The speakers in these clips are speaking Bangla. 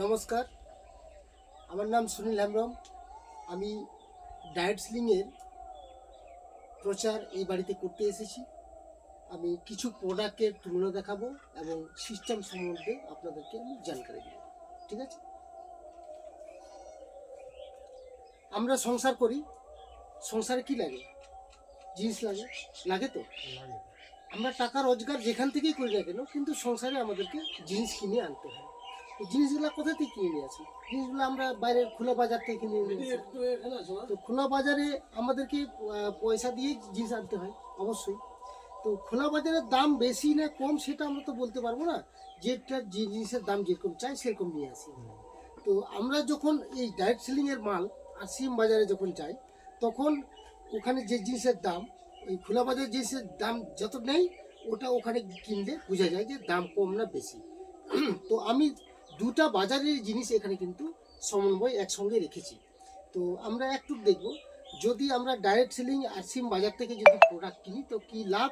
নমস্কার, আমার নাম সুনীল হেমব্রম। আমি ডায়েট স্লিংয়ের প্রচার এই বাড়িতে করতে এসেছি। আমি কিছু প্রোডাক্টের তুলনা দেখাবো এবং সিস্টেম সম্বন্ধে আপনাদেরকে আমি জানকারি দেব। ঠিক আছে? আমরা সংসার করি, সংসারে কি লাগে? জিনিস লাগে, লাগে তো। আমরা টাকা রোজগার যেখান থেকেই করি না কেন, কিন্তু সংসারে আমাদেরকে জিনিস কিনে আনতে হয়। এই জিনিসগুলো কোথা থেকে কিনে নিয়ে আসি? জিনিসগুলো আমরা বাইরের খোলা বাজার থেকে কিনে নিয়ে আসি। তো খোলা বাজারে আমাদেরকে পয়সা দিয়ে জিনিস আনতে হয় অবশ্যই। তো খোলা বাজারের দাম বেশি না কম সেটা আমরা তো বলতে পারবো না। যেটা যে জিনিসের দাম যেরকম চাই সেরকম নিয়ে আসি। তো আমরা যখন এই ডাইরেক্ট সেলিংয়ের মাল আসিম বাজারে যখন যাই, তখন ওখানে যে জিনিসের দাম, ওই খোলা বাজার জিনিসের দাম যত নেই, ওটা ওখানে কিনলে বোঝা যায় যে দাম কম না বেশি। তো আমি দুটা বাজারের জিনিস এখানে কিন্তু সমন্বয় একসঙ্গে রেখেছি। তো আমরা একটু দেখব, যদি আমরা ডাইরেক্ট সেলিং আসিম বাজার থেকে যদি প্রোডাক্ট কিনি তো কি লাভ,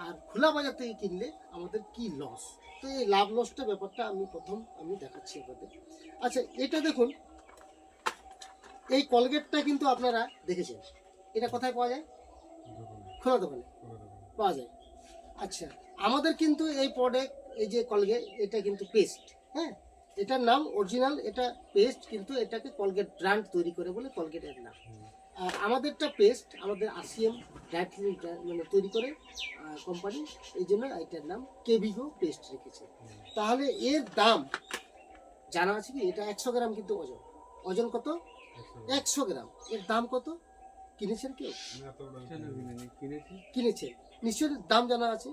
আর খোলা বাজার থেকে কিনলে আমাদের কি লস। তো এই লাভ লসটা ব্যাপারটা আমি দেখাচ্ছি আপনাদের। আচ্ছা, এটা দেখুন, এই কলগেটটা কিন্তু আপনারা দেখেছেন। এটা কোথায় পাওয়া যায়? খোলা দোকানে পাওয়া যায়। আচ্ছা, আমাদের কিন্তু এই প্রোডাক্ট, এই যে কলগেট, এটা কিন্তু পেস্ট। হ্যাঁ, এটার নাম অরিজিনাল, এটা পেস্ট, কিন্তু এটাকে কলগেট ব্র্যান্ড তৈরি করে বলে কলগেটের নাম। আর আমাদেরটা পেস্ট, আমাদের আসিএম মানে তৈরি করে কোম্পানি, এই জন্য এটার নাম কেভিগো পেস্ট রেখেছে। তাহলে এর দাম জানা আছে কি? এটা 100 গ্রাম কিন্তু ওজন। ওজন কত? 100 গ্রাম। এর দাম কত? কিনেছেন কেউ? কিনেছেন নিশ্চয়ই, দাম জানা আছে।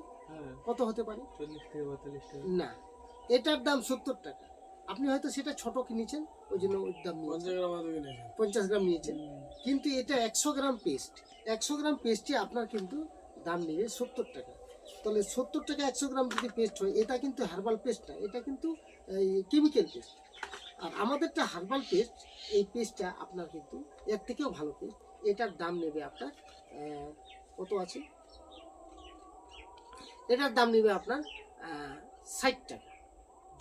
কত হতে পারে? 40 থেকে 42 টাকা। না, এটার দাম 70 টাকা। আপনি হয়তো সেটা ছোট কিনেছেন, ওই জন্য ওই দাম 50 গ্রাম নিয়েছেন। কিন্তু এটা 100 গ্রাম পেস্ট। 100 গ্রাম পেস্টে আপনার কিন্তু দাম নেবে 70 টাকা। তাহলে 70 টাকা 100 গ্রাম যদি পেস্ট হয়, এটা কিন্তু হার্বাল পেস্ট না, এটা কিন্তু কেমিক্যাল পেস্ট। আর আমাদেরটা হার্বাল পেস্ট, এই পেস্টটা আপনার কিন্তু এর থেকেও ভালো পেস্ট। এটার দাম নেবে আপনার কত আছে? এটার দাম নেবে আপনার 60 টাকা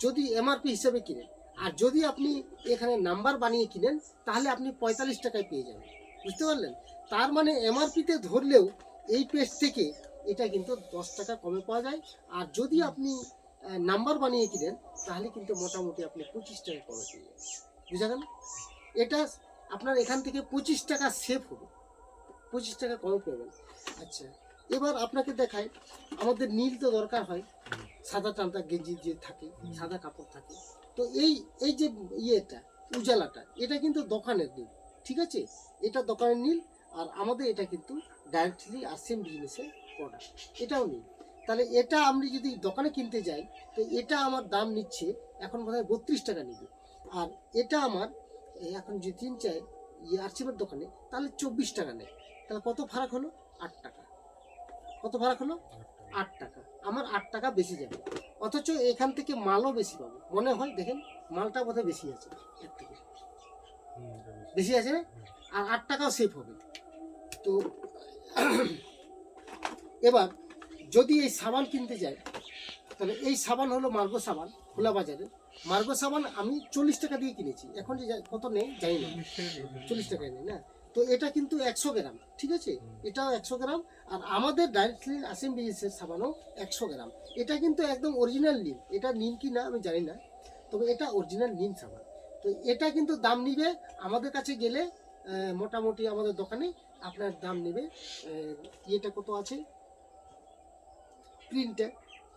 যদি এমআরপি হিসেবে কিনেন। আর যদি আপনি এখানে নাম্বার বানিয়ে কিনেন, তাহলে আপনি 45 টাকায় পেয়ে যাবেন। বুঝতে পারলেন? তার মানে এমআরপিতে ধরলেও এই পেস্ট থেকে এটা কিন্তু 10 টাকা কমে পাওয়া যায়। আর যদি আপনি নাম্বার বানিয়ে কিনেন, তাহলে কিন্তু মোটামুটি আপনি 25 টাকা কমে পেয়ে যাবেন। বুঝা গেল? এটা আপনার এখান থেকে 25 টাকা সেভ হবে, 25 টাকা কমে পাবেন। আচ্ছা, এবার আপনাকে দেখাই, আমাদের নীল তো দরকার হয়, সাদা টানটা গেঞ্জি যে থাকে, সাদা কাপড় থাকে। তো এই এই যে ইয়েটা, উজালাটা, এটা কিন্তু দোকানের নীল। ঠিক আছে, এটা দোকানের নীল। আর আমাদের এটা কিন্তু ডাইরেক্টলি আসেম বিজনেসের প্রোডাক্ট, এটাও নীল। তাহলে এটা আমি যদি দোকানে কিনতে যাই, তো এটা আমার দাম নিচ্ছে এখন বোধহয় 32 টাকা নিবে। আর এটা আমার এখন যদি তিন চাই আরসিমের দোকানে, তাহলে 24 টাকা নেয়। তাহলে কত ফারাক হলো? 8 টাকা। কত ফারাক হলো? 8 টাকা। আমার 8 টাকা বেশি যাবে, অথচ এখান থেকে মালও বেশি পাবো মনে হয়। দেখেন, মালটা বোধহয় বেশি আছে, এর থেকে বেশি আছে না? আর 8 টাকাও সেভ হবে। তো এবার যদি এই সাবান কিনতে যাই, তাহলে এই সাবান হলো মার্গো সাবান, খোলা বাজারে। মার্গো সাবান আমি 40 টাকা দিয়ে কিনেছি, এখন যে কত নেই জানি না, 40 টাকায় নেই না। তো এটা কিন্তু 100 গ্রাম, ঠিক আছে, এটাও 100 গ্রাম। আর আমাদের ডাইরেক্টলি আসেম বিজনেসের সাবানও 100 গ্রাম। এটা কিন্তু একদম অরিজিনাল নিম, এটা নিম কি না আমি জানি না, তবে এটা অরিজিনাল নিম সাবান। তো এটা কিন্তু দাম নিবে আমাদের কাছে গেলে মোটামুটি আমাদের দোকানে আপনার দাম নেবে, ইয়েটা কত আছে,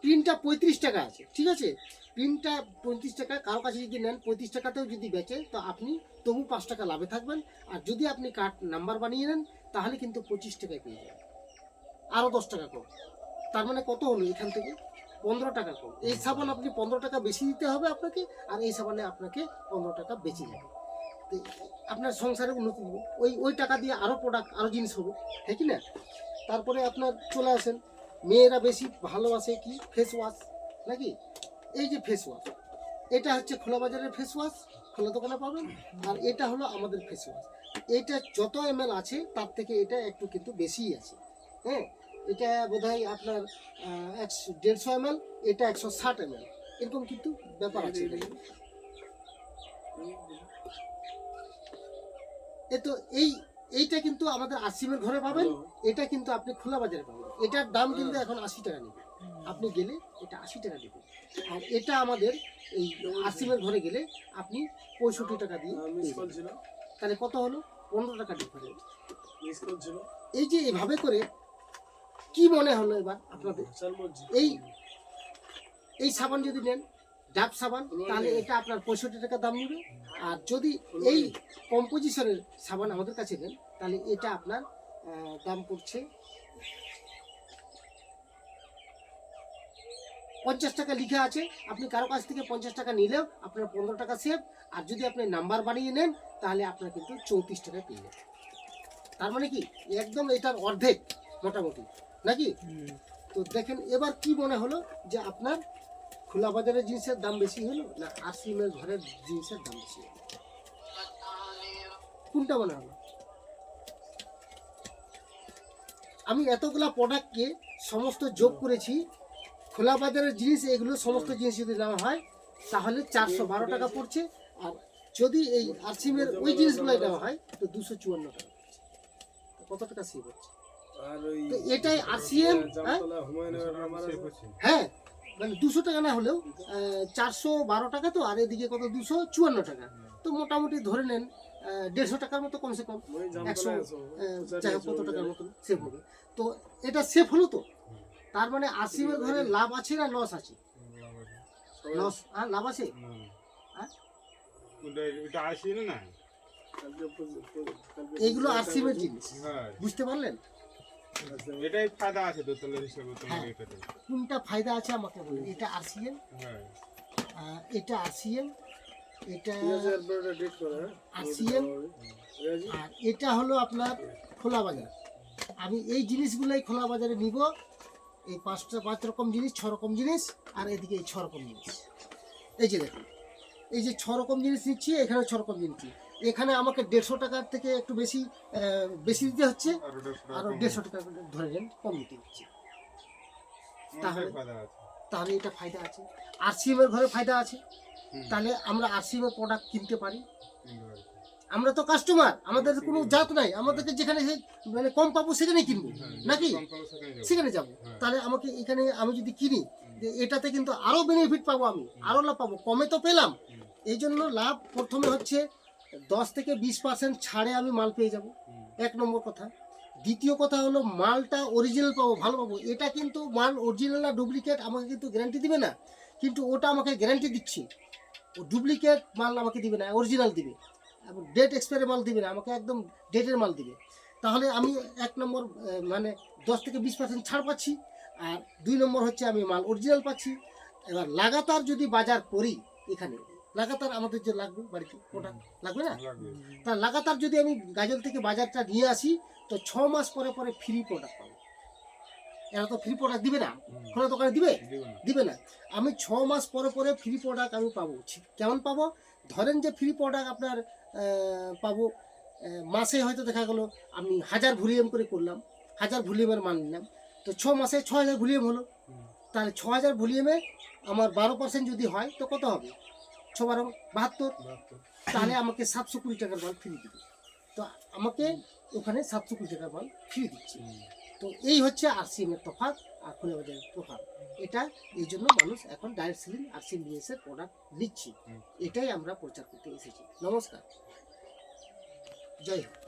প্রিন্টটা 35 টাকা আছে। ঠিক আছে, প্রিন্টটা 35 টাকা। কারো কাছে যদি নেন 35 টাকাতেও যদি বেচে, তো আপনি তবু 5 টাকা লাভে থাকবেন। আর যদি আপনি কার্ড নাম্বার বানিয়ে নেন, তাহলে কিন্তু 25 টাকায় পেয়ে যাবেন, আরও 10 টাকা কম। তার মানে কত হলো এখান থেকে? 15 টাকা কম। এই সাবান আপনি 15 টাকা বেশি দিতে হবে আপনাকে, আর এই সাবানে আপনাকে 15 টাকা বেঁচে যাবে। তো আপনার সংসারে উন্নতি হবে, ওই টাকা দিয়ে আরও প্রোডাক্ট, আরও জিনিস হবে, ঠিক কি না? তারপরে আপনার চলে আসেন, মেয়েরা বেশি ভালোবাসে কি? ফেস ওয়াশ, নাকি? এই যে ফেস ওয়াশ, এটা হচ্ছে খোলা বাজারের ফেস ওয়াশ, খোলা দোকানে পাবেন। আর এটা হলো আমাদের ফেস ওয়াশ। এটা যত এমএল আছে তার থেকে এটা একটু কিন্তু বেশিই আছে। হ্যাঁ, এটা বোধহয় আপনার 150 এমএল, এটা 160 এমএল, এরকম কিন্তু ব্যাপার আছে। এ তো এইটা কিন্তু আমাদের আরসিএমের ঘরে পাবেন, এটা কিন্তু আপনি খোলা বাজারে পাবেন। এটার দাম কিন্তু এখন 80 টাকা নেবে, আপনি গেলে এটা 80 টাকা নেবে। আর এটা আমাদের এই আরসিএমের ঘরে গেলে আপনি 65 টাকা দিয়ে পেয়ে যাবেন। তাহলে কত হলো? 15 টাকা ডিফারেন্স। এই যে এভাবে করে কি মনে হলো এবার আপনাদের? এই সাবান যদি নেন, ডাব সাবান, তাহলে এটা আপনার 65 টাকা দাম নেবে। আর যদি এই কম্পোজিশনের সাবান আমাদের কাছে নেন, তাহলে এটা আপনার দাম পড়ছে 50 টাকা লিখে আছে। আপনি কারো কাছ থেকে 50 টাকা নিলেও আপনার 15 টাকা সেভ। আর যদি আপনি নাম্বার বানিয়ে নেন, তাহলে আপনার কিন্তু 34 টাকা পেয়ে যাবে। তার মানে কি একদম এটার অর্ধেক মোটামুটি, নাকি? তো দেখেন এবার কি মনে হলো যে আপনার খোলা বাজারের জিনিসের দাম বেশি হলো না আরসিএমের ঘরের জিনিসের দাম বেশি হলো? কোনটা মনে হলো? আমি এতগুলা প্রোডাক্টকে সমস্ত যোগ করেছি, খোলা বাজারের জিনিস এগুলো সমস্ত জিনিস যদি নেওয়া হয় তাহলে 412 টাকা পড়ছে। আর যদি এই আরসিএমের ওই জিনিসগুলো নেওয়া হয় তো 254 টাকা পড়ছে। কত টাকা সেভ হচ্ছে? তো এটাই আরসিএম। হ্যাঁ, মানে 200 টাকা না হলেও 412 টাকা তো, আর এদিকে কত 254 টাকা। তো মোটামুটি ধরে নেন 150 টাকার মতো কমসে কম 100 যাই হোক কত টাকার মতো সেভ হবে। তো এটা সেভ হলো তো। তার মানে আরসিএমের ঘরে লাভ আছে না লস আছে? লস। আর লাভ আছে? এইগুলো আরসিএমের জিনিস, বুঝতে পারলেন? এটাই ফায়দা আছে দোতলার হিসাবে তোমার এটাতে। কোনটা ফায়দা আছে আমাকে বলুন। এটা আরসিএম, এটা আরসিএম, এটা আরসিএম, আর এটা হলো আপনার খোলা বাজার। আমি এই জিনিসগুলোই খোলা বাজারে নিব। এই 5 রকম জিনিস, 6 রকম জিনিস, আর এদিকে এই 6 রকম জিনিস। এই যে দেখুন, এই যে 6 রকম জিনিস নিচ্ছি, এখানে 6 রকম জিনিস নিচ্ছি। এখানে আমাকে 150 টাকার থেকে একটু বেশি দিতে হচ্ছে, আরো 150 টাকা ধরে নেন কম দিতে হচ্ছে। তাহলে এটা ফায়দা আছে। আরসিএমের ঘরে ফায়দা আছে। তাহলে আমরা আরসিএমের প্রোডাক্ট কিনতে পারি। আমরা তো কাস্টমার, আমাদের কোনো জাত নাই। আমাদেরকে যেখানে মানে কম পাবো সেখানে কিনবো, নাকি? সেখানে যাবো। তাহলে আমাকে এখানে আমি যদি কিনি, এটাতে কিন্তু আরো বেনিফিট পাবো, আমি আরো লাভ পাবো। কমে তো পেলাম, এই জন্য লাভ প্রথমে হচ্ছে 10 থেকে 20% ছাড়ে আমি মাল পেয়ে যাব, 1 নম্বর কথা। দ্বিতীয় কথা হলো মালটা অরিজিনাল পাবো, ভালো পাবো। এটা কিন্তু মাল অরিজিনাল না ডুপ্লিকেট আমাকে কিন্তু গ্যারান্টি দিবে না, কিন্তু ওটা আমাকে গ্যারান্টি দিচ্ছি। ও ডুপ্লিকেট মাল আমাকে দিবে না, অরিজিনাল দিবে। এবং ডেট এক্সপায়ারি মাল দিবে না, আমাকে একদম ডেটের মাল দিবে। তাহলে আমি 1 নম্বর মানে 10 থেকে 20% ছাড় পাচ্ছি। আর 2 নম্বর হচ্ছে আমি মাল অরিজিনাল পাচ্ছি। এবার লাগাতার যদি বাজার করি, এখানে লাগাতার আমাদের যে লাগবে বাড়িতে প্রোডাক্ট লাগবে না, তা লাগাতার যদি আমি গাজল থেকে বাজারটা নিয়ে আসি, তো 6 মাস পরে পরে ফ্রি প্রোডাক্ট পাবো। এরা তো ফ্রি প্রোডাক্ট দিবে না, কোনো দোকানে দিবে না। আমি 6 মাস পরে পরে ফ্রি প্রোডাক্ট আমি পাবো। কেমন পাবো? ধরেন যে ফ্রি প্রোডাক্ট আপনার পাবো মাসে, হয়তো দেখা গেলো আমি 1000 ভলিউম করে করলাম, 1000 ভলিউমের মাল নিলাম, তো 6 মাসে 6000 ভলিউম হলো। তাহলে 6000 ভলিউমে আমার 12% যদি হয় তো কত হবে? 6 12 72। তাহলে আমাকে 720 টাকার মাল ফ্রি দিবে। তো আমাকে ওখানে 720 টাকার মাল ফ্রি দিচ্ছে। তো এই হচ্ছে আরসিএমের তফাৎ আর খোলা বাজারের তফাৎ। এটা এই জন্য মানুষ এখন ডাইরেক্ট সেলিং আরসিএম বিএসের প্রোডাক্ট নিচ্ছে। এটাই আমরা প্রচার করতে এসেছি। নমস্কার, জয় হিন্দ।